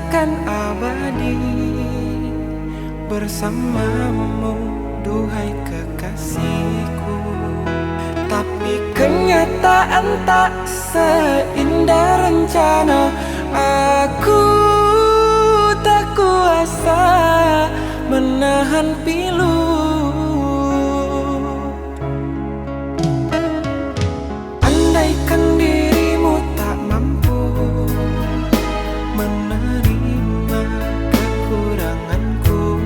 takkan abadi bersamamu, duhai kekasihku. Tapi kenyataan tak seindah rencana. Aku tak kuasa menahan pilu. Andaikan dirimu tak mampu menerima kekuranganku,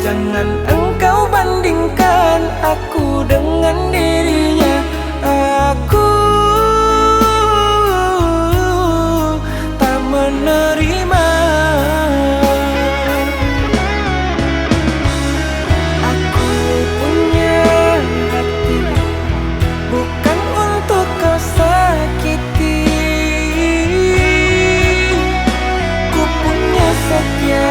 jangan engkau bandingkan aku dengan dirinya. Aku tak menerima. Aku punya hati bukan untuk kau sakiti. Ku punya setia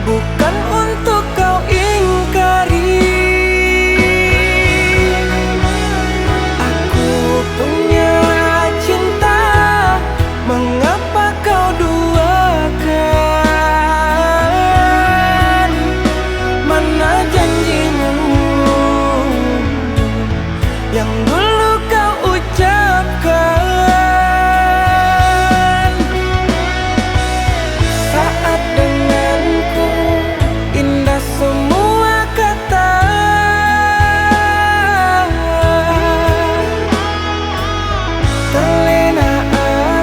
bukan untuk kau ingkari. Aku punya cinta, mengapa kau duakan? Mana janjimu yang dulu kau ucapkan? Saat denganku indah semua kata, terlena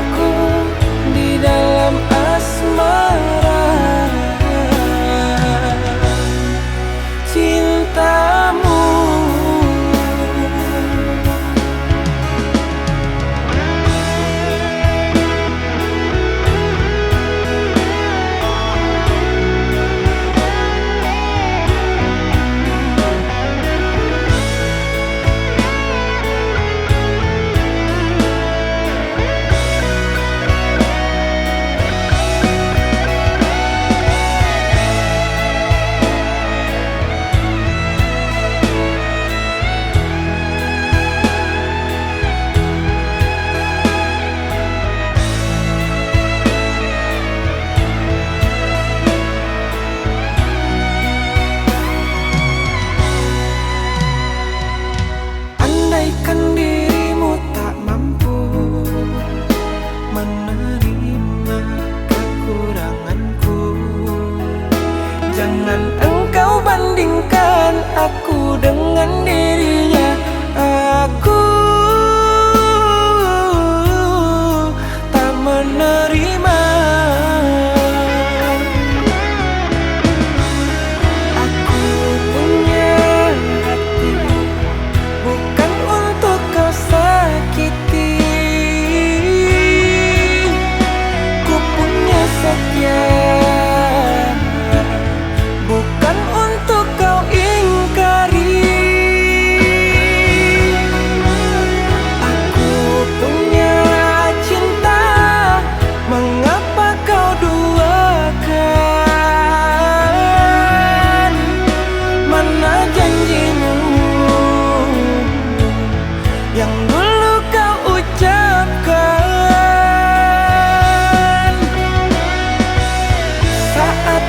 aku di dalam asmara cintamu. Andaikan dirimu tak mampu menerima kekuranganku, jangan engkau bandingkan aku dengan dirinya. Aku tak menerima. Aku punya hati bukan untuk kau sakiti. Ku punya setia bukan untuk kau ingkari. Aku punya cinta, mengapa kau duakan? Mana janjimu yang dulu kau ucapkan? Saat